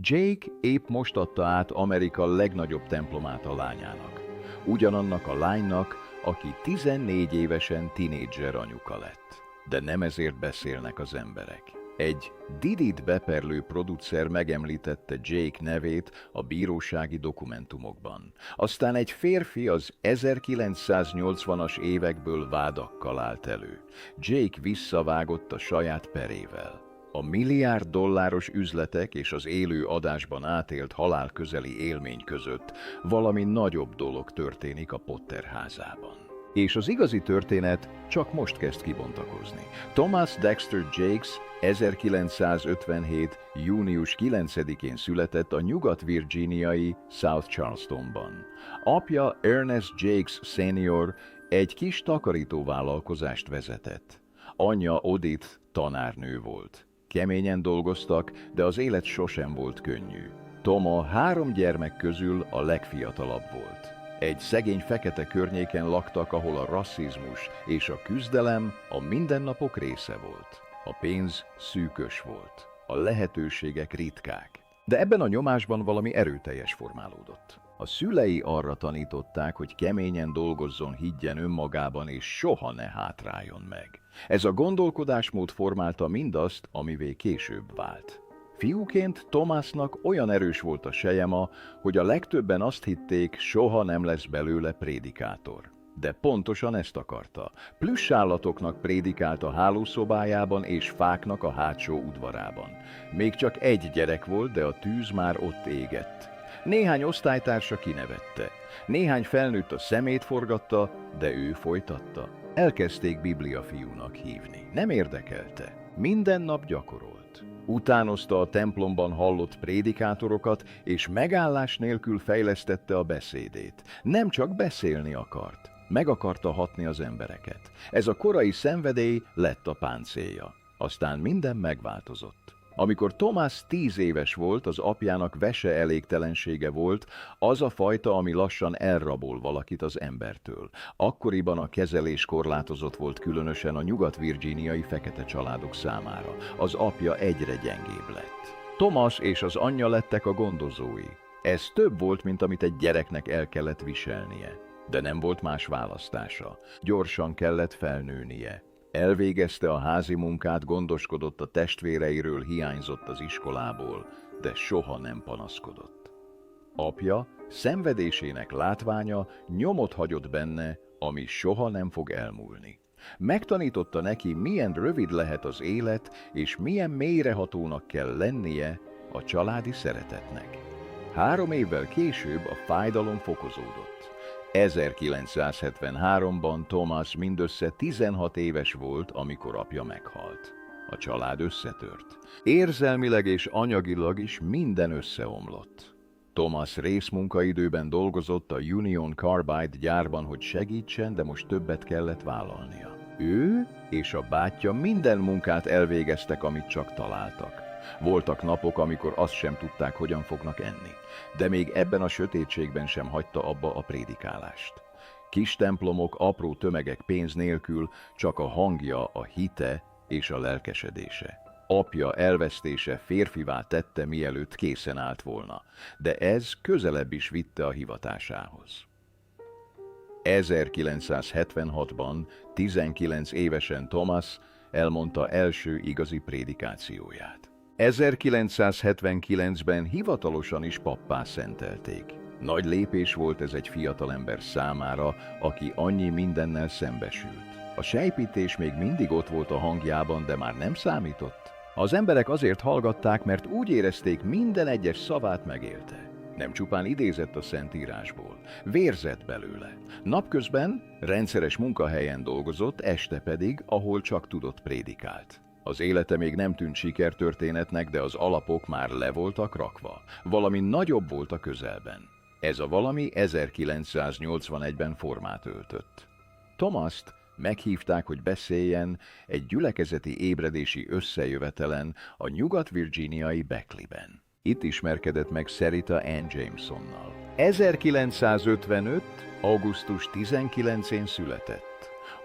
Jake épp most adta át Amerika legnagyobb templomát a lányának. Ugyanannak a lánynak, aki 14 évesen tinédzser anyuka lett. De nem ezért beszélnek az emberek. Egy Didit beperlő producer megemlítette Jake nevét a bírósági dokumentumokban. Aztán egy férfi az 1980-as évekből vádakkal állt elő. Jake visszavágott a saját perével. A milliárd dolláros üzletek és az élő adásban átélt halálközeli élmény között valami nagyobb dolog történik a Potter házában. És az igazi történet csak most kezd kibontakozni. Thomas Dexter Jakes 1957. június 9-én született a nyugat-virginiai South Charlestonban. Apja Ernest Jakes Sr. egy kis takarítóvállalkozást vezetett. Anyja Odith tanárnő volt. Keményen dolgoztak, de az élet sosem volt könnyű. Toma 3 gyermek közül a legfiatalabb volt. Egy szegény fekete környéken laktak, ahol a rasszizmus és a küzdelem a mindennapok része volt. A pénz szűkös volt, a lehetőségek ritkák. De ebben a nyomásban valami erőteljes formálódott. A szülei arra tanították, hogy keményen dolgozzon, higgyen önmagában és soha ne hátráljon meg. Ez a gondolkodásmód formálta mindazt, amivé később vált. Fiúként Thomasnak olyan erős volt a selyema, hogy a legtöbben azt hitték, soha nem lesz belőle prédikátor. De pontosan ezt akarta. Plüssállatoknak prédikált a hálószobájában és fáknak a hátsó udvarában. Még csak egy gyerek volt, de a tűz már ott égett. Néhány osztálytársa kinevette. Néhány felnőtt a szemét forgatta, de ő folytatta. Elkezdték bibliafiúnak hívni. Nem érdekelte. Minden nap gyakorolt. Utánozta a templomban hallott prédikátorokat, és megállás nélkül fejlesztette a beszédét. Nem csak beszélni akart, meg akarta hatni az embereket. Ez a korai szenvedély lett a páncélja. Aztán minden megváltozott. Amikor Thomas 10 éves volt, az apjának vese elégtelensége volt, az a fajta, ami lassan elrabol valakit az embertől. Akkoriban a kezelés korlátozott volt, különösen a nyugat-virginiai fekete családok számára. Az apja egyre gyengébb lett. Thomas és az anyja lettek a gondozói. Ez több volt, mint amit egy gyereknek el kellett viselnie. De nem volt más választása. Gyorsan kellett felnőnie. Elvégezte a házi munkát, gondoskodott a testvéreiről, hiányzott az iskolából, de soha nem panaszkodott. Apja szenvedésének látványa nyomot hagyott benne, ami soha nem fog elmúlni. Megtanította neki, milyen rövid lehet az élet, és milyen mélyrehatónak kell lennie a családi szeretetnek. 3 évvel később a fájdalom fokozódott. 1973-ban Thomas mindössze 16 éves volt, amikor apja meghalt. A család összetört. Érzelmileg és anyagilag is minden összeomlott. Thomas részmunkaidőben dolgozott a Union Carbide gyárban, hogy segítsen, de most többet kellett vállalnia. Ő és a bátyja minden munkát elvégeztek, amit csak találtak. Voltak napok, amikor azt sem tudták, hogyan fognak enni. De még ebben a sötétségben sem hagyta abba a prédikálást. Kis templomok, apró tömegek pénz nélkül, csak a hangja, a hite és a lelkesedése. Apja elvesztése férfivá tette, mielőtt készen állt volna, de ez közelebb is vitte a hivatásához. 1976-ban, 19 évesen Thomas elmondta első igazi prédikációját. 1979-ben hivatalosan is pappá szentelték. Nagy lépés volt ez egy fiatalember számára, aki annyi mindennel szembesült. A sejpítés még mindig ott volt a hangjában, de már nem számított. Az emberek azért hallgatták, mert úgy érezték, minden egyes szavát megélte. Nem csupán idézett a Szentírásból, vérzett belőle. Napközben rendszeres munkahelyen dolgozott, este pedig, ahol csak tudott, prédikált. Az élete még nem tűnt sikertörténetnek, de az alapok már le voltak rakva. Valami nagyobb volt a közelben. Ez a valami 1981-ben formát öltött. Thomast meghívták, hogy beszéljen egy gyülekezeti ébredési összejövetelen a nyugat-virginiai Beckleyben. Itt ismerkedett meg Sarita Ann Jamesonnal. 1955. augusztus 19-én született.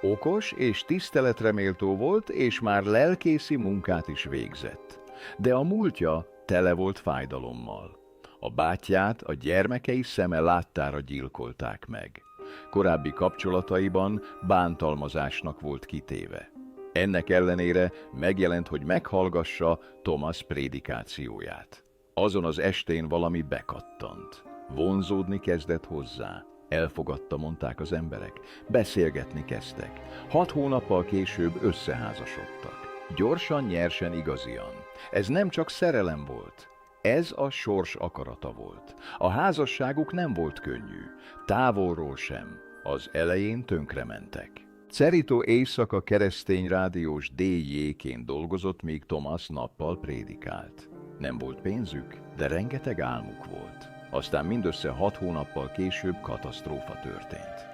Okos és tiszteletre méltó volt, és már lelkészi munkát is végzett. De a múltja tele volt fájdalommal. A bátyját a gyermekei szeme láttára gyilkolták meg. Korábbi kapcsolataiban bántalmazásnak volt kitéve. Ennek ellenére megjelent, hogy meghallgassa Thomas prédikációját. Azon az estén valami bekattant. Vonzódni kezdett hozzá. Elfogadta, mondták az emberek. Beszélgetni kezdtek. 6 hónappal később összeházasodtak. Gyorsan, nyersen, igazian. Ez nem csak szerelem volt. Ez a sors akarata volt. A házasságuk nem volt könnyű. Távolról sem. Az elején tönkrementek. Cerito éjszaka keresztény rádiós DJ-ként dolgozott, míg Thomas nappal prédikált. Nem volt pénzük, de rengeteg álmuk volt. Aztán mindössze 6 hónappal később katasztrófa történt.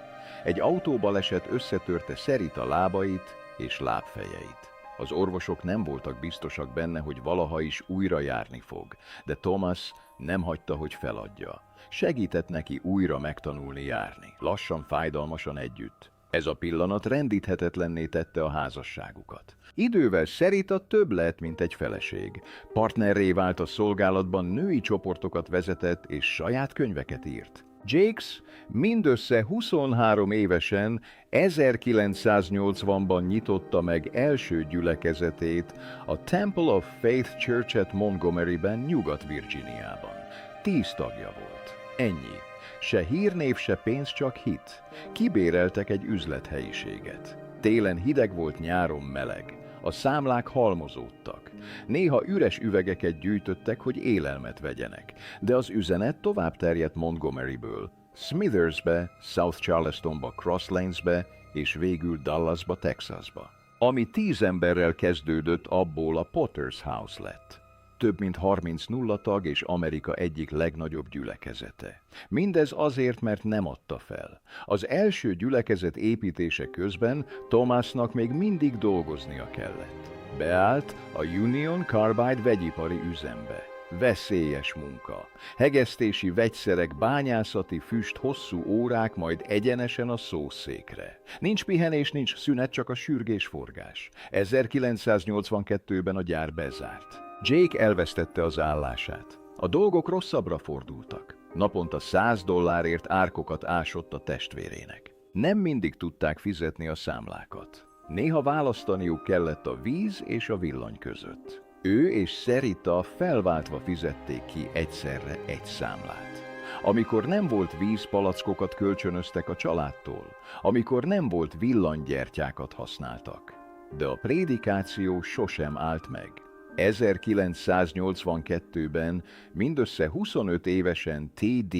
Egy autóbaleset összetörte Cerita lábait és lábfejeit. Az orvosok nem voltak biztosak benne, hogy valaha is újra járni fog, de Thomas nem hagyta, hogy feladja. Segített neki újra megtanulni járni, lassan, fájdalmasan együtt. Ez a pillanat rendíthetetlenné tette a házasságukat. Idővel Cerita több lett, mint egy feleség. Partnerré vált a szolgálatban, női csoportokat vezetett és saját könyveket írt. Jakes mindössze 23 évesen 1980-ban nyitotta meg első gyülekezetét a Temple of Faith Church-et Montgomeryben, Nyugat-Virginiában. 10 tagja volt. Ennyi. Se hírnév, se pénz, csak hit. Kibéreltek egy üzlethelyiséget. Télen hideg volt, nyáron meleg. A számlák halmozódtak. Néha üres üvegeket gyűjtöttek, hogy élelmet vegyenek, de az üzenet tovább terjedt Montgomeryből, Smithersbe, South Charlestonba, Cross Lanesbe és végül Dallasba, Texasba. Ami 10 emberrel kezdődött, abból a Potter's House lett. Több mint 30 nullatag és Amerika egyik legnagyobb gyülekezete. Mindez azért, mert nem adta fel. Az első gyülekezet építése közben Thomasnak még mindig dolgoznia kellett. Beállt a Union Carbide vegyipari üzembe. Veszélyes munka. Hegesztési vegyszerek, bányászati füst, hosszú órák, majd egyenesen a szószékre. Nincs pihenés, nincs szünet, csak a sürgésforgás. 1982-ben a gyár bezárt. Jake elvesztette az állását. A dolgok rosszabbra fordultak. Naponta $100 árkokat ásott a testvérének. Nem mindig tudták fizetni a számlákat. Néha választaniuk kellett a víz és a villany között. Ő és Cerita felváltva fizették ki egyszerre egy számlát. Amikor nem volt víz, palackokat kölcsönöztek a családtól. Amikor nem volt villanygyertyákat használtak. De a prédikáció sosem állt meg. 1982-ben mindössze 25 évesen T.D.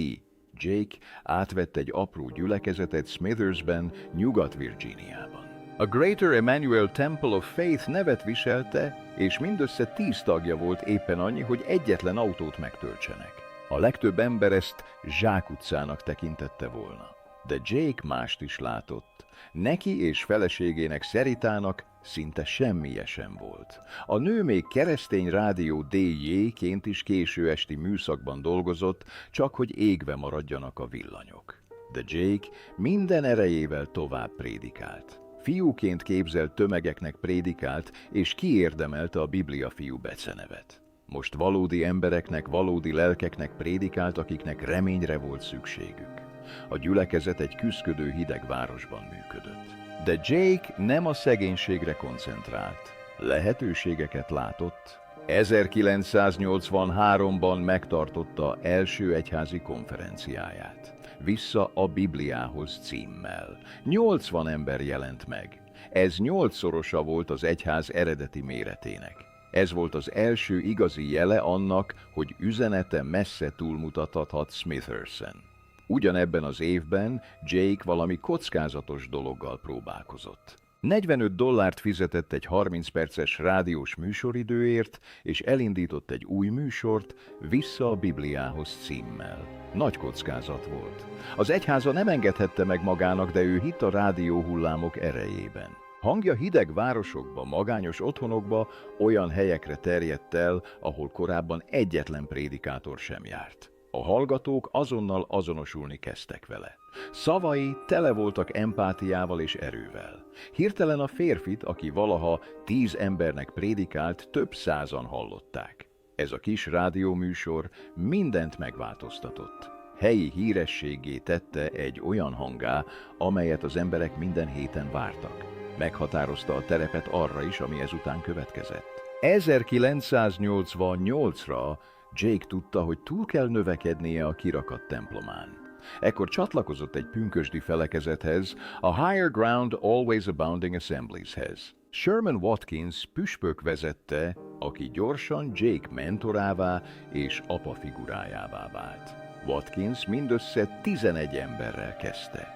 Jake átvett egy apró gyülekezetet Smithersben, Nyugat-Virginiában. A Greater Emmanuel Temple of Faith nevet viselte, és mindössze 10 tagja volt, éppen annyi, hogy egyetlen autót megtöltsenek. A legtöbb ember ezt zsákutcának tekintette volna. De Jake mást is látott. Neki és feleségének, Ceritának szinte semmije sem volt. A nő még keresztény rádió DJ-ként is késő esti műszakban dolgozott, csak hogy égve maradjanak a villanyok. De Jake minden erejével tovább prédikált. Fiúként képzelt tömegeknek prédikált, és kiérdemelte a Biblia fiú becenevet. Most valódi embereknek, valódi lelkeknek prédikált, akiknek reményre volt szükségük. A gyülekezet egy küszködő hideg városban működött. De Jake nem a szegénységre koncentrált. Lehetőségeket látott. 1983-ban megtartotta első egyházi konferenciáját. Vissza a Bibliához címmel. 80 ember jelent meg. Ez 8-szorosa volt az egyház eredeti méretének. Ez volt az első igazi jele annak, hogy üzenete messze túlmutathat Smithers-en. Ugyanebben az évben Jake valami kockázatos dologgal próbálkozott. $45 fizetett egy 30 perces rádiós műsoridőért, és elindított egy új műsort, Vissza a Bibliához címmel. Nagy kockázat volt. Az egyháza nem engedhette meg magának, de ő hitt a rádióhullámok erejében. Hangja hideg városokba, magányos otthonokba, olyan helyekre terjedt el, ahol korábban egyetlen prédikátor sem járt. A hallgatók azonnal azonosulni kezdtek vele. Szavai tele voltak empátiával és erővel. Hirtelen a férfit, aki valaha 10 embernek prédikált, több százan hallották. Ez a kis rádióműsor mindent megváltoztatott. Helyi hírességgé tette egy olyan hanggá, amelyet az emberek minden héten vártak. Meghatározta a terepet arra is, ami ezután következett. 1988-ra Jake tudta, hogy túl kell növekednie a kirakat templomán. Ekkor csatlakozott egy pünkösdi felekezethez, a Higher Ground Always Abounding Assemblieshez. Sherman Watkins püspök vezette, aki gyorsan Jake mentorává és apa figurájává vált. Watkins mindössze 11 emberrel kezdte.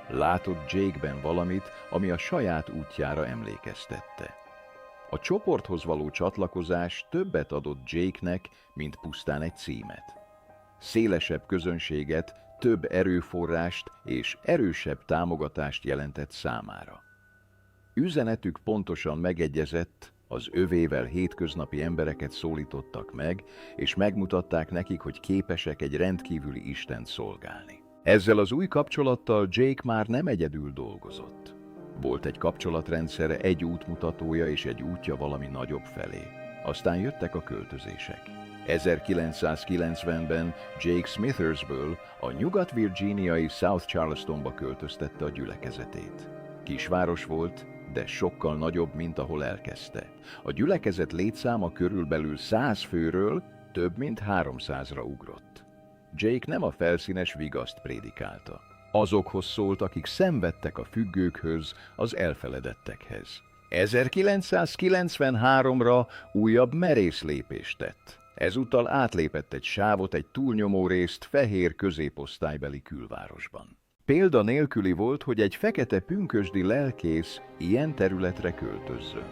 Látott Jake-ben valamit, ami a saját útjára emlékeztette. A csoporthoz való csatlakozás többet adott Jake-nek, mint pusztán egy címet. Szélesebb közönséget, több erőforrást és erősebb támogatást jelentett számára. Üzenetük pontosan megegyezett, az övével hétköznapi embereket szólítottak meg, és megmutatták nekik, hogy képesek egy rendkívüli Istent szolgálni. Ezzel az új kapcsolattal Jake már nem egyedül dolgozott. Volt egy kapcsolatrendszere, egy útmutatója és egy útja valami nagyobb felé. Aztán jöttek a költözések. 1990-ben Jake Smithersből a nyugat-virginiai South Charlestonba költöztette a gyülekezetét. Kisváros volt, de sokkal nagyobb, mint ahol elkezdte. A gyülekezet létszáma körülbelül 100 főről több mint 300-ra ugrott. Jake nem a felszínes vigaszt prédikálta. Azokhoz szólt, akik szenvedtek a függőkhöz, az elfeledettekhez. 1993-ra újabb merész lépést tett. Ezúttal átlépett egy sávot, egy túlnyomó részt fehér középosztálybeli külvárosban. Példa nélküli volt, hogy egy fekete pünkösdi lelkész ilyen területre költözzön.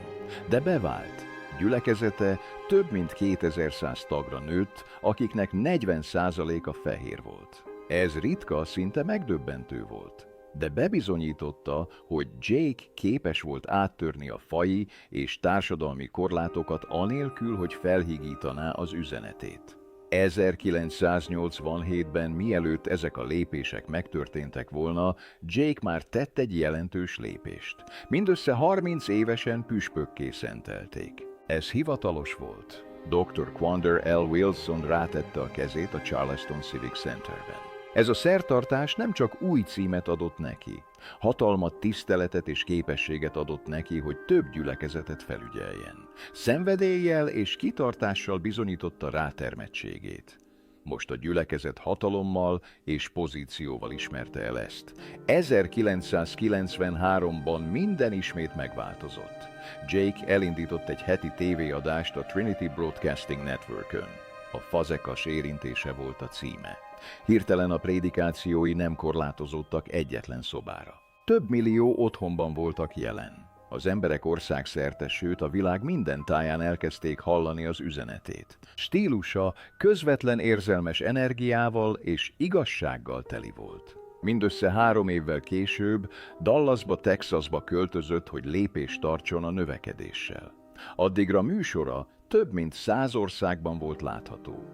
De bevált. Gyülekezete több mint 2100 tagra nőtt, akiknek 40%-a fehér volt. Ez ritka, szinte megdöbbentő volt. De bebizonyította, hogy Jake képes volt áttörni a faji és társadalmi korlátokat anélkül, hogy felhigítaná az üzenetét. 1987-ben, mielőtt ezek a lépések megtörténtek volna, Jake már tett egy jelentős lépést. Mindössze 30 évesen püspökké szentelték. Ez hivatalos volt. Dr. Quander L. Wilson rátette a kezét a Charleston Civic Centerben. Ez a szertartás nem csak új címet adott neki, hatalmat, tiszteletet és képességet adott neki, hogy több gyülekezetet felügyeljen. Szenvedéllyel és kitartással bizonyította rátermettségét. Most a gyülekezet hatalommal és pozícióval ismerte el ezt. 1993-ban minden ismét megváltozott. Jake elindított egy heti tévéadást a Trinity Broadcasting Networkön. A fazekas érintése volt a címe. Hirtelen a prédikációi nem korlátozódtak egyetlen szobára. Több millió otthonban voltak jelen. Az emberek országszerte, sőt a világ minden táján elkezdték hallani az üzenetét. Stílusa közvetlen érzelmes energiával és igazsággal teli volt. Mindössze 3 évvel később Dallasba, Texasba költözött, hogy lépést tartson a növekedéssel. Addigra műsora több mint 100 országban volt látható.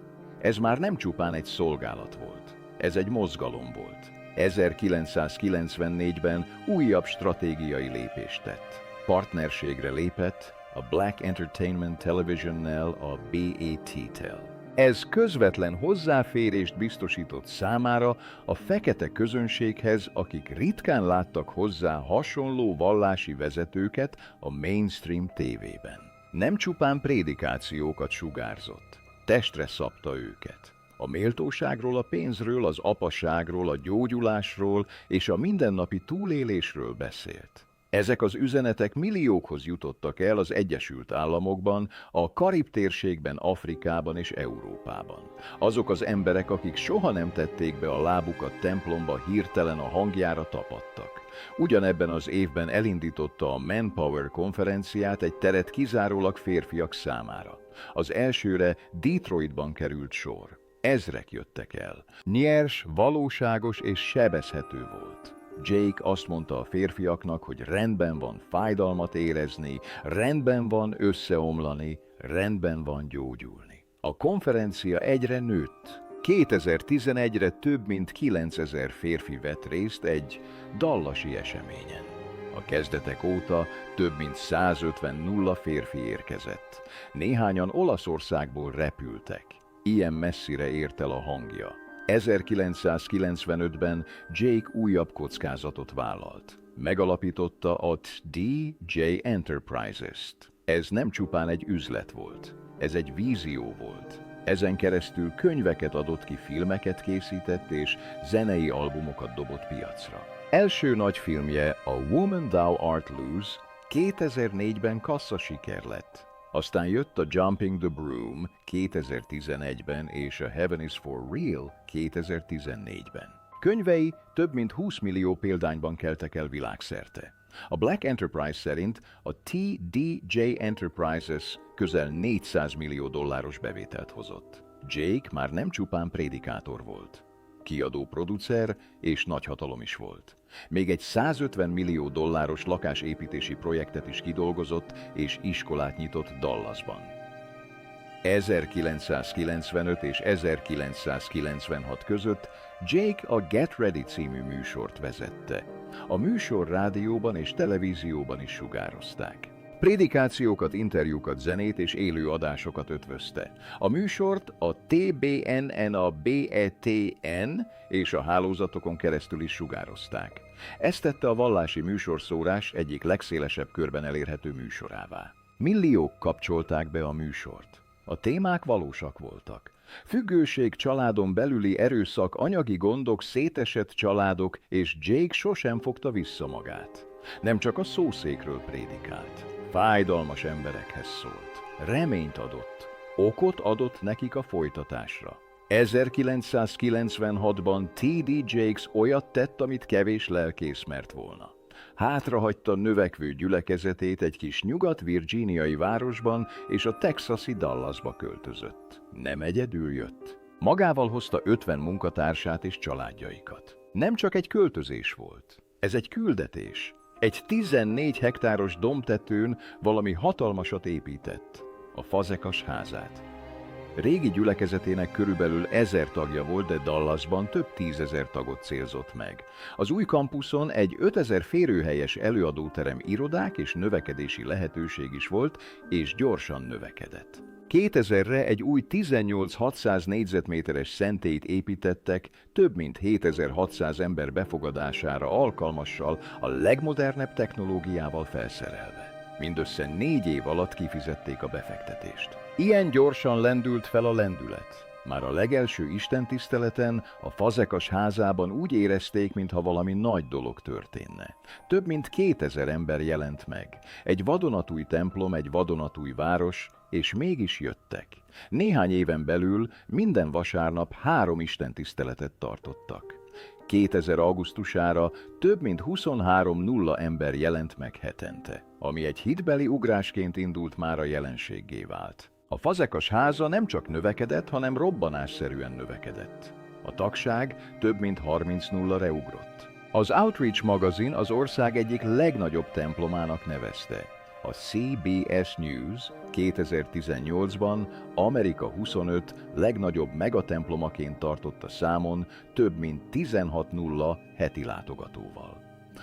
Ez már nem csupán egy szolgálat volt, ez egy mozgalom volt. 1994-ben újabb stratégiai lépést tett. Partnerségre lépett a Black Entertainment Television-nel, a BET-tel. Ez közvetlen hozzáférést biztosított számára a fekete közönséghez, akik ritkán láttak hozzá hasonló vallási vezetőket a mainstream tévében. Nem csupán prédikációkat sugárzott, testre szabta őket. A méltóságról, a pénzről, az apaságról, a gyógyulásról és a mindennapi túlélésről beszélt. Ezek az üzenetek milliókhoz jutottak el az Egyesült Államokban, a Karib-térségben, Afrikában és Európában. Azok az emberek, akik soha nem tették be a lábukat templomba, hirtelen a hangjára tapadtak. Ugyanebben az évben elindította a Manpower konferenciát, egy teret kizárólag férfiak számára. Az elsőre Detroitban került sor. Ezrek jöttek el. Nyers, valóságos és sebezhető volt. Jake azt mondta a férfiaknak, hogy rendben van fájdalmat érezni, rendben van összeomlani, rendben van gyógyulni. A konferencia egyre nőtt. 2011-re több mint 9000 férfi vett részt egy dallasi eseményen. A kezdetek óta több mint 150 nulla férfi érkezett. Néhányan Olaszországból repültek. Ilyen messzire ért el a hangja. 1995-ben Jake újabb kockázatot vállalt. Megalapította a DJ Enterprises-t. Ez nem csupán egy üzlet volt, ez egy vízió volt. Ezen keresztül könyveket adott ki, filmeket készített és zenei albumokat dobott piacra. Első nagy filmje, a Woman Thou Art Loose 2004-ben kasszasiker lett. Aztán jött a Jumping the Broom 2011-ben és a Heaven is for Real 2014-ben. Könyvei több mint 20 millió példányban keltek el világszerte. A Black Enterprise szerint a TDJ Enterprises közel 400 millió dolláros bevételt hozott. Jake már nem csupán prédikátor volt. Kiadó, producer és nagyhatalom is volt. Még egy 150 millió dolláros lakásépítési projektet is kidolgozott és iskolát nyitott Dallasban. 1995 és 1996 között Jake a Get Ready című műsort vezette. A műsor rádióban és televízióban is sugározták. Prédikációkat, interjúkat, zenét és élő adásokat ötvözte. A műsort a TBN-en, a BETN és a hálózatokon keresztül is sugározták. Ezt tette a vallási műsorszórás egyik legszélesebb körben elérhető műsorává. Milliók kapcsolták be a műsort. A témák valósak voltak. Függőség, családon belüli erőszak, anyagi gondok, szétesett családok, és Jake sosem fogta vissza magát. Nem csak a szószékről prédikált. Fájdalmas emberekhez szólt. Reményt adott. Okot adott nekik a folytatásra. 1996-ban T.D. Jakes olyat tett, amit kevés lelkész mert volna. Hátrahagyta növekvő gyülekezetét egy kis nyugat-virginiai városban, és a texasi Dallasba költözött. Nem egyedül jött. Magával hozta 50 munkatársát és családjaikat. Nem csak egy költözés volt. Ez egy küldetés. Egy 14 hektáros dombtetőn valami hatalmasat épített. A Fazekas házát. Régi gyülekezetének körülbelül 1000 tagja volt, de Dallasban több 10 000 tagot célzott meg. Az új kampuszon egy 5000 férőhelyes előadóterem, irodák és növekedési lehetőség is volt, és gyorsan növekedett. 2000-re egy új 18-600 négyzetméteres szentélyt építettek, több mint 7600 ember befogadására alkalmassal, a legmodernebb technológiával felszerelve. Mindössze 4 év alatt kifizették a befektetést. Ilyen gyorsan lendült fel a lendület. Már a legelső istentiszteleten, a Fazekas házában úgy érezték, mintha valami nagy dolog történne. Több mint 2000 ember jelent meg. Egy vadonatúj templom, egy vadonatúj város, és mégis jöttek. Néhány éven belül minden vasárnap 3 istentiszteletet tartottak. 2000 augusztusára több mint 23 nulla ember jelent meg hetente, ami egy hitbeli ugrásként indult, már a jelenséggé vált. A Fazekas háza nem csak növekedett, hanem robbanásszerűen növekedett. A tagság több mint 30 nulla-re ugrott. Az Outreach magazin az ország egyik legnagyobb templomának nevezte. A CBS News 2018-ban Amerika 25 legnagyobb megatemplomaként tartotta számon több mint 16 nulla heti látogatóval.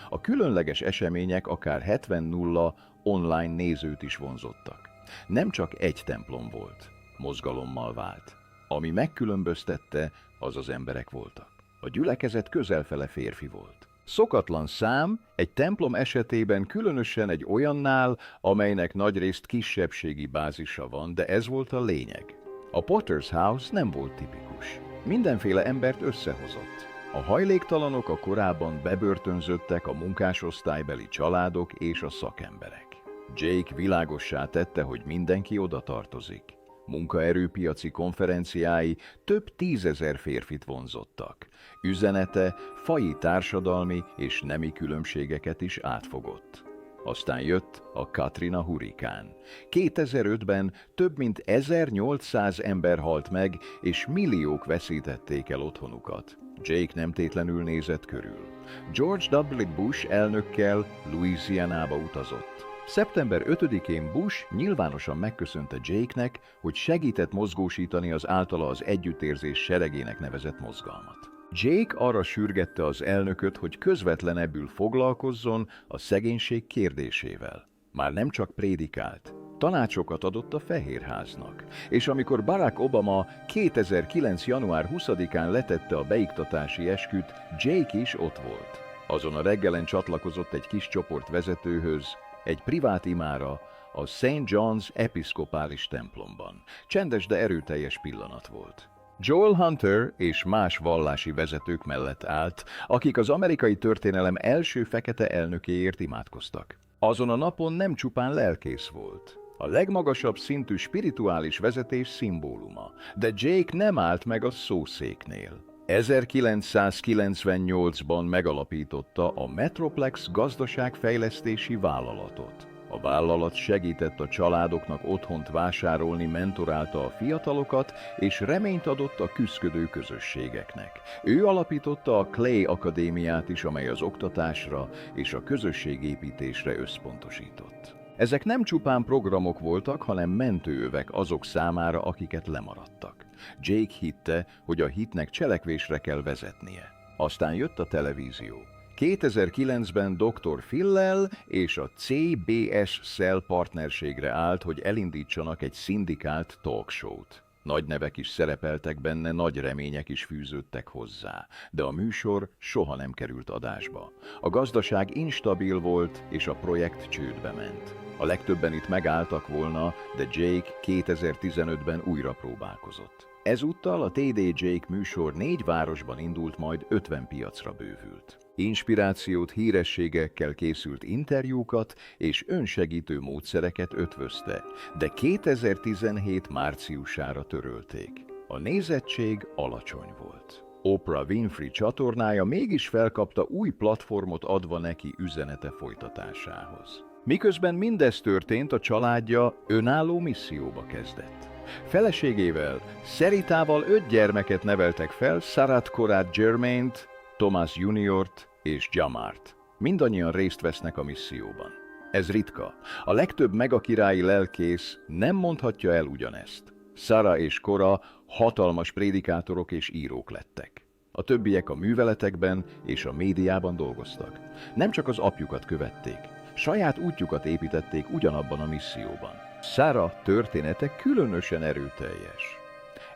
A különleges események akár 70 nulla online nézőt is vonzottak. Nem csak egy templom volt, mozgalommal vált. Ami megkülönböztette, az az emberek voltak. A gyülekezet közelfele férfi volt. Szokatlan szám egy templom esetében, különösen egy olyannál, amelynek nagyrészt kisebbségi bázisa van, de ez volt a lényeg. A Potter's House nem volt tipikus. Mindenféle embert összehozott. A hajléktalanok, a korábban bebörtönzöttek, a munkásosztálybeli családok és a szakemberek. Jake világossá tette, hogy mindenki oda tartozik. Munkaerőpiaci konferenciái több 10 000 férfit vonzottak. Üzenete faji, társadalmi és nemi különbségeket is átfogott. Aztán jött a Katrina hurrikán. 2005-ben több mint 1800 ember halt meg, és milliók veszítették el otthonukat. Jake nem tétlenül nézett körül. George W. Bush elnökkel Louisianába utazott. Szeptember 5-én Bush nyilvánosan megköszönte Jake-nek, hogy segített mozgósítani az általa az együttérzés seregének nevezett mozgalmat. Jake arra sürgette az elnököt, hogy közvetlenebbül foglalkozzon a szegénység kérdésével. Már nem csak prédikált, tanácsokat adott a Fehérháznak, és amikor Barack Obama 2009. január 20-án letette a beiktatási esküt, Jake is ott volt. Azon a reggelen csatlakozott egy kis csoport vezetőhöz, egy privát imára, a St. John's episzkopális templomban. Csendes, de erőteljes pillanat volt. Joel Hunter és más vallási vezetők mellett állt, akik az amerikai történelem első fekete elnökéért imádkoztak. Azon a napon nem csupán lelkész volt, a legmagasabb szintű spirituális vezetés szimbóluma, de Jake nem állt meg a szószéknél. 1998-ban megalapította a Metroplex gazdaságfejlesztési vállalatot. A vállalat segített a családoknak otthont vásárolni, mentorálta a fiatalokat, és reményt adott a küszködő közösségeknek. Ő alapította a Clay Akadémiát is, amely az oktatásra és a közösségépítésre összpontosított. Ezek nem csupán programok voltak, hanem mentőövek azok számára, akiket lemaradtak. Jake hitte, hogy a hitnek cselekvésre kell vezetnie. Aztán jött a televízió. 2009-ben Dr. Phil-lel és a CBS-szel partnerségre állt, hogy elindítsanak egy szindikált talkshow-t. Nagy nevek is szerepeltek benne, nagy remények is fűződtek hozzá, de a műsor soha nem került adásba. A gazdaság instabil volt, és a projekt csődbe ment. A legtöbben itt megálltak volna, de Jake 2015-ben újra próbálkozott. Ezúttal a TD Jake műsor 4 városban indult, majd 50 piacra bővült. Inspirációt, hírességekkel készült interjúkat és önsegítő módszereket ötvözte, de 2017 márciusára törölték. A nézettség alacsony volt. Oprah Winfrey csatornája mégis felkapta, új platformot adva neki üzenete folytatásához. Miközben mindez történt, a családja önálló misszióba kezdett. Feleségével, Seritával 5 gyermeket neveltek fel, Sarat Korat Germaint, Thomas Juniort és Jamart. Mindannyian részt vesznek a misszióban. Ez ritka. A legtöbb megakirályi lelkész nem mondhatja el ugyanezt. Sarah és Cora hatalmas prédikátorok és írók lettek. A többiek a műveletekben és a médiában dolgoztak. Nem csak az apjukat követték, saját útjukat építették ugyanabban a misszióban. Sarah története különösen erőteljes.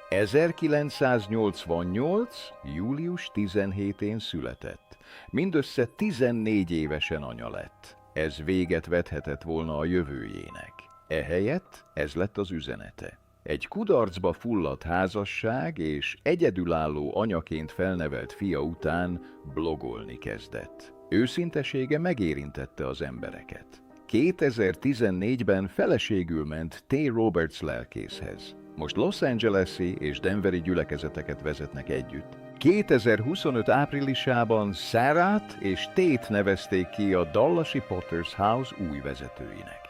1988. július 17-én született. Mindössze 14 évesen anya lett. Ez véget vethetett volna a jövőjének. Ehelyett ez lett az üzenete. Egy kudarcba fulladt házasság és egyedülálló anyaként felnevelt fia után blogolni kezdett. Őszintesége megérintette az embereket. 2014-ben feleségül ment T. Roberts lelkészhez. Most Los Angeles-i és denveri gyülekezeteket vezetnek együtt. 2025 áprilisában Sarah-t és T-t nevezték ki a Dallasi Potter's House új vezetőinek.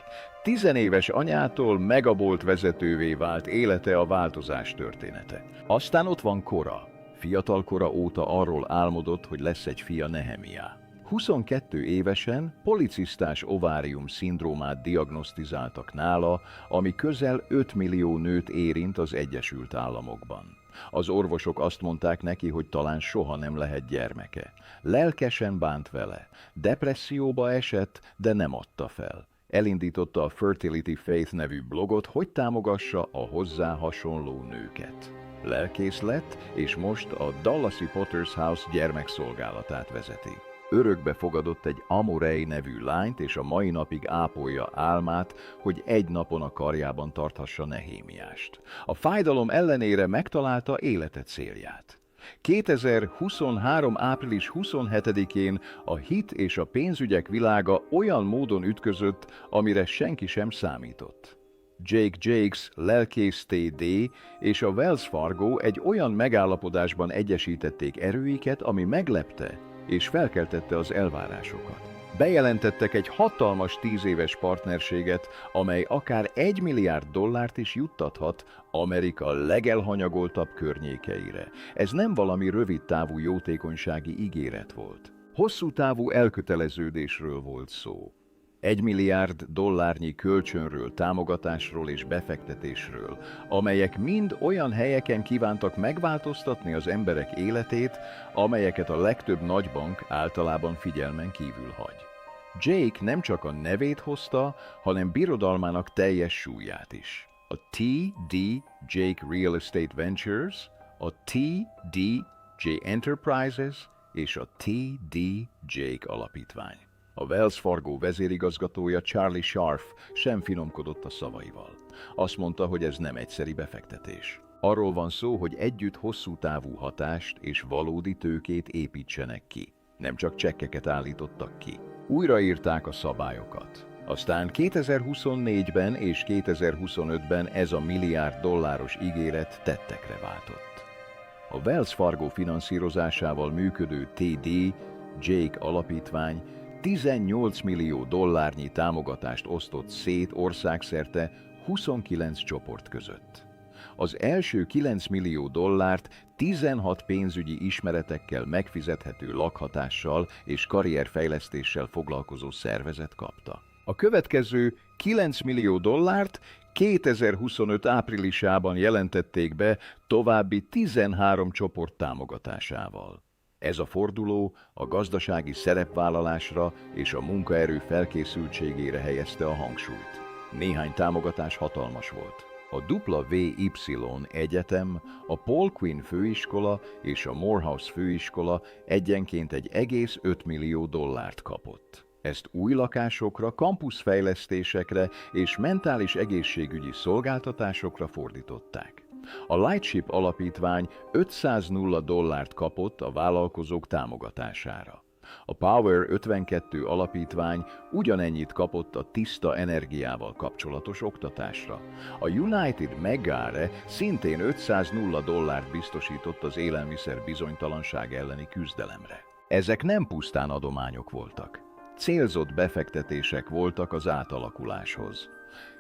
10 éves anyától megabolt vezetővé vált, élete a változás története. Aztán ott van Cora. Fiatal kora óta arról álmodott, hogy lesz egy fia, Nehemiah. 22 évesen policisztás ovárium szindrómát diagnosztizáltak nála, ami közel 5 millió nőt érint az Egyesült Államokban. Az orvosok azt mondták neki, hogy talán soha nem lehet gyermeke. Lelkesen bánt vele. Depresszióba esett, de nem adta fel. Elindította a Fertility Faith nevű blogot, hogy támogassa a hozzá hasonló nőket. Lelkész lett, és most a Dallasi Potter's House gyermekszolgálatát vezeti. Örökbe fogadott egy Amorei nevű lányt, és a mai napig ápolja álmát, hogy egy napon a karjában tarthassa Nehémiást. A fájdalom ellenére megtalálta élete célját. 2023. április 27-én a hit és a pénzügyek világa olyan módon ütközött, amire senki sem számított. Jake Jakes, lelkész TD és a Wells Fargo egy olyan megállapodásban egyesítették erőiket, ami meglepte és felkeltette az elvárásokat. Bejelentettek egy hatalmas 10 éves partnerséget, amely akár $1 milliárd is juttathat Amerika legelhanyagoltabb környékeire. Ez nem valami rövidtávú jótékonysági ígéret volt. Hosszú távú elköteleződésről volt szó. 1 milliárd dollárnyi kölcsönről, támogatásról és befektetésről, amelyek mind olyan helyeken kívántak megváltoztatni az emberek életét, amelyeket a legtöbb nagybank általában figyelmen kívül hagy. Jake nem csak a nevét hozta, hanem birodalmának teljes súlyát is. A T.D. Jake Real Estate Ventures, a T.D. J Enterprises és a T.D. Jake Alapítvány. A Wells Fargo vezérigazgatója Charlie Scharf sem finomkodott a szavaival. Azt mondta, hogy ez nem egyszeri befektetés. Arról van szó, hogy együtt hosszú távú hatást és valódi tőkét építsenek ki. Nem csak csekkeket állítottak ki. Újraírták a szabályokat. Aztán 2024-ben és 2025-ben ez a milliárd dolláros ígéret tettekre váltott. A Wells Fargo finanszírozásával működő TD Jake Alapítvány 18 millió dollárnyi támogatást osztott szét országszerte 29 csoport között. Az első 9 millió dollárt 16 pénzügyi ismeretekkel megfizethető lakhatással és karrierfejlesztéssel foglalkozó szervezet kapta. A következő 9 millió dollárt 2025 áprilisában jelentették be további 13 csoport támogatásával. Ez a forduló a gazdasági szerepvállalásra és a munkaerő felkészültségére helyezte a hangsúlyt. Néhány támogatás hatalmas volt. A WY Egyetem, a Paul Quinn főiskola és a Morehouse főiskola egyenként 1,5 millió dollárt kapott. Ezt új lakásokra, kampuszfejlesztésekre és mentális egészségügyi szolgáltatásokra fordították. A Lightship Alapítvány 500 000 dollárt kapott a vállalkozók támogatására. A Power 52 Alapítvány ugyanennyit kapott a tiszta energiával kapcsolatos oktatásra. A United Megare szintén 500 000 dollárt biztosított az élelmiszer bizonytalanság elleni küzdelemre. Ezek nem pusztán adományok voltak. Célzott befektetések voltak az átalakuláshoz.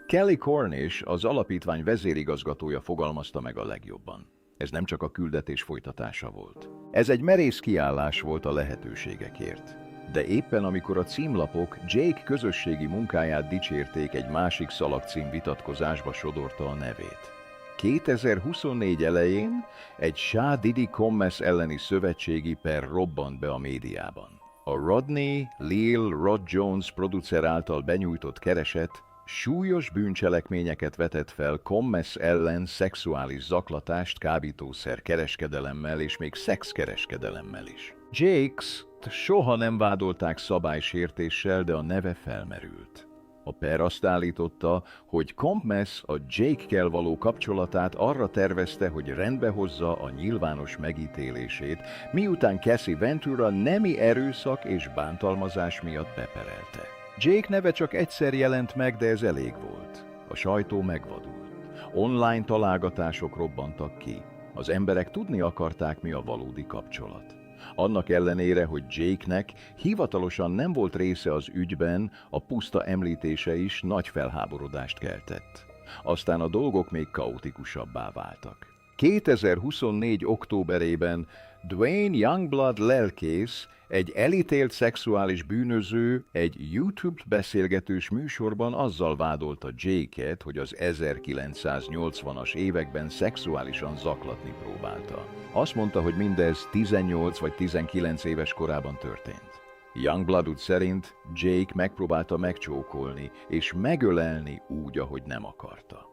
Kelly Cornish, az alapítvány vezérigazgatója fogalmazta meg a legjobban. Ez nem csak a küldetés folytatása volt. Ez egy merész kiállás volt a lehetőségekért. De éppen amikor a címlapok Jake közösségi munkáját dicsérték, egy másik szalagcím vitatkozásba sodorta a nevét. 2024 elején egy Shah-Diddy Commerce elleni szövetségi per robbant be a médiában. A Rodney Lil Rod Jones producer által benyújtott kereset súlyos bűncselekményeket vetett fel Commerce ellen, szexuális zaklatást, kábítószer kereskedelemmel és még szexkereskedelemmel is. Jakes soha nem vádolták szabálysértéssel, de a neve felmerült. A per azt állította, hogy Commerce a Jake-kel való kapcsolatát arra tervezte, hogy rendbehozza a nyilvános megítélését, miután Cassie Ventura nemi erőszak és bántalmazás miatt beperelte. Jake neve csak egyszer jelent meg, de ez elég volt. A sajtó megvadult. Online találgatások robbantak ki. Az emberek tudni akarták, mi a valódi kapcsolat. Annak ellenére, hogy Jake-nek hivatalosan nem volt része az ügyben, a puszta említése is nagy felháborodást keltett. Aztán a dolgok még kaotikusabbá váltak. 2024. októberében Dwayne Youngblood lelkész, egy elítélt szexuális bűnöző egy YouTube beszélgetős műsorban azzal vádolta Jake-et, hogy az 1980-as években szexuálisan zaklatni próbálta. Azt mondta, hogy mindez 18 vagy 19 éves korában történt. Youngblood szerint Jake megpróbálta megcsókolni és megölelni úgy, ahogy nem akarta.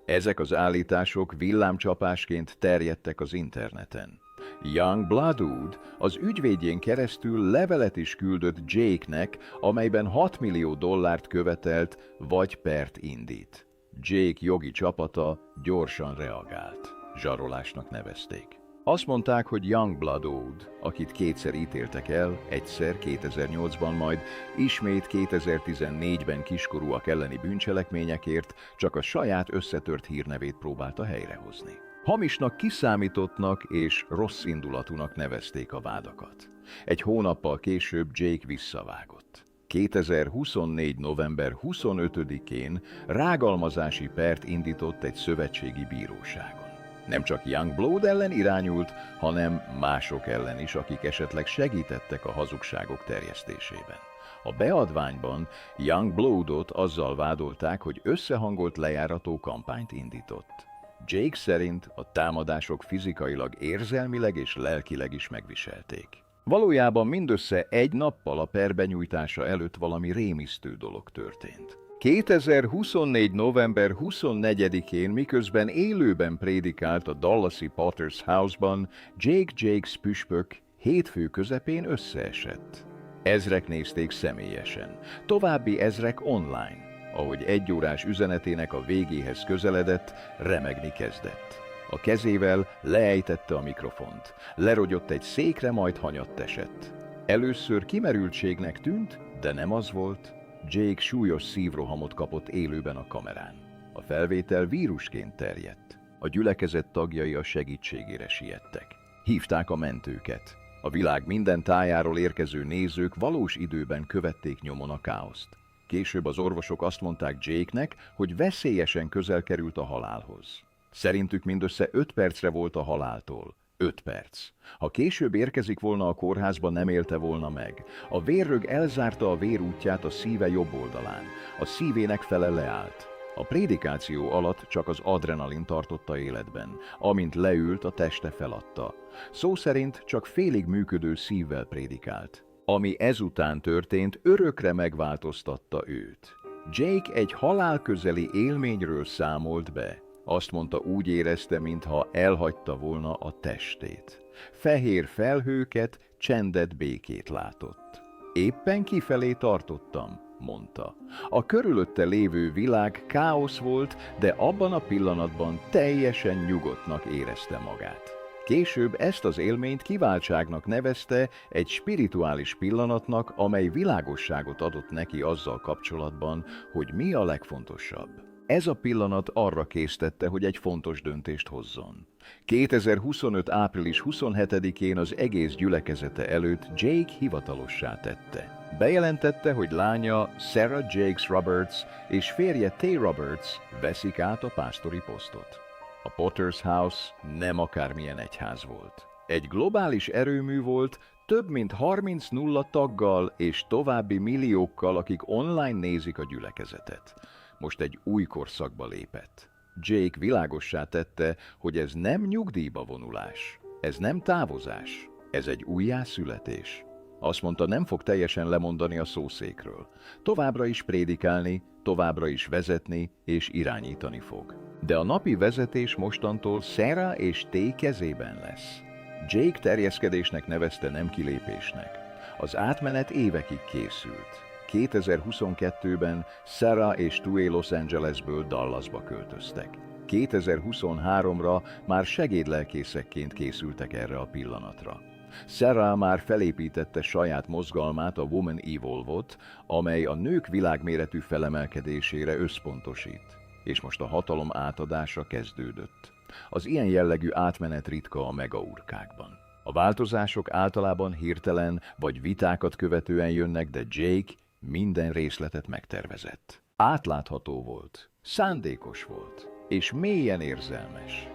Ezek az állítások villámcsapásként terjedtek az interneten. Youngblood az ügyvédjén keresztül levelet is küldött Jake-nek, amelyben 6 millió dollárt követelt, vagy pert indít. Jake jogi csapata gyorsan reagált. Zsarolásnak nevezték. Azt mondták, hogy Youngblood, akit kétszer ítéltek el, egyszer 2008-ban, majd ismét 2014-ben kiskorúak elleni bűncselekményekért, csak a saját összetört hírnevét próbálta helyrehozni. Hamisnak, kiszámítottnak és rossz indulatúnak nevezték a vádakat. Egy hónappal később Jake visszavágott. 2024. november 25-én rágalmazási pert indított egy szövetségi bíróságon. Nem csak Youngblood ellen irányult, hanem mások ellen is, akik esetleg segítettek a hazugságok terjesztésében. A beadványban Youngbloodot azzal vádolták, hogy összehangolt lejárató kampányt indított. Jake szerint a támadások fizikailag, érzelmileg és lelkileg is megviselték. Valójában mindössze egy nappal a per benyújtása előtt valami rémisztő dolog történt. 2024. november 24-én, miközben élőben prédikált a Dallasi Potter's House-ban, Jake Jakes püspök hétfő közepén összeesett. Ezrek nézték személyesen, további ezrek online. Ahogy egyórás üzenetének a végéhez közeledett, remegni kezdett. A kezével leejtette a mikrofont, lerogyott egy székre, majd hanyatt esett. Először kimerültségnek tűnt, de nem az volt. Jake súlyos szívrohamot kapott élőben a kamerán. A felvétel vírusként terjedt. A gyülekezet tagjai a segítségére siettek. Hívták a mentőket. A világ minden tájáról érkező nézők valós időben követték nyomon a káoszt. Később az orvosok azt mondták Jake-nek, hogy veszélyesen közel került a halálhoz. Szerintük mindössze 5 percre volt a haláltól. 5 perc. Ha később érkezik volna a kórházba, nem élte volna meg. A vérrög elzárta a vérútját a szíve jobb oldalán. A szívének fele leállt. A prédikáció alatt csak az adrenalin tartotta életben. Amint leült, a teste feladta. Szó szerint csak félig működő szívvel prédikált. Ami ezután történt, örökre megváltoztatta őt. Jake egy halálközeli élményről számolt be. Azt mondta, úgy érezte, mintha elhagyta volna a testét. Fehér felhőket, csendet, békét látott. Éppen kifelé tartottam, mondta. A körülötte lévő világ káosz volt, de abban a pillanatban teljesen nyugodtnak érezte magát. Később ezt az élményt kiváltságnak nevezte, egy spirituális pillanatnak, amely világosságot adott neki azzal kapcsolatban, hogy mi a legfontosabb. Ez a pillanat arra késztette, hogy egy fontos döntést hozzon. 2025. április 27-én az egész gyülekezete előtt Jake hivatalossá tette. Bejelentette, hogy lánya Sarah Jakes Roberts és férje Tay Roberts veszik át a pásztori posztot. A Potter's House nem akármilyen egyház volt. Egy globális erőmű volt, több mint 30 taggal és további milliókkal, akik online nézik a gyülekezetet. Most egy új korszakba lépett. Jake világossá tette, hogy ez nem nyugdíjba vonulás, ez nem távozás, ez egy újjászületés. Azt mondta, nem fog teljesen lemondani a szószékről. Továbbra is prédikálni, továbbra is vezetni és irányítani fog. De a napi vezetés mostantól Sarah és Tay kezében lesz. Jake terjeszkedésnek nevezte, nem kilépésnek. Az átmenet évekig készült. 2022-ben Sarah és Tay Los Angelesből Dallasba költöztek. 2023-ra már segédlelkészekként készültek erre a pillanatra. Sarah már felépítette saját mozgalmát, a Woman Evolve-ot, amely a nők világméretű felemelkedésére összpontosít. És most a hatalom átadása kezdődött. Az ilyen jellegű átmenet ritka a megaurkákban. A változások általában hirtelen vagy vitákat követően jönnek, de Jake minden részletet megtervezett. Átlátható volt, szándékos volt, és mélyen érzelmes.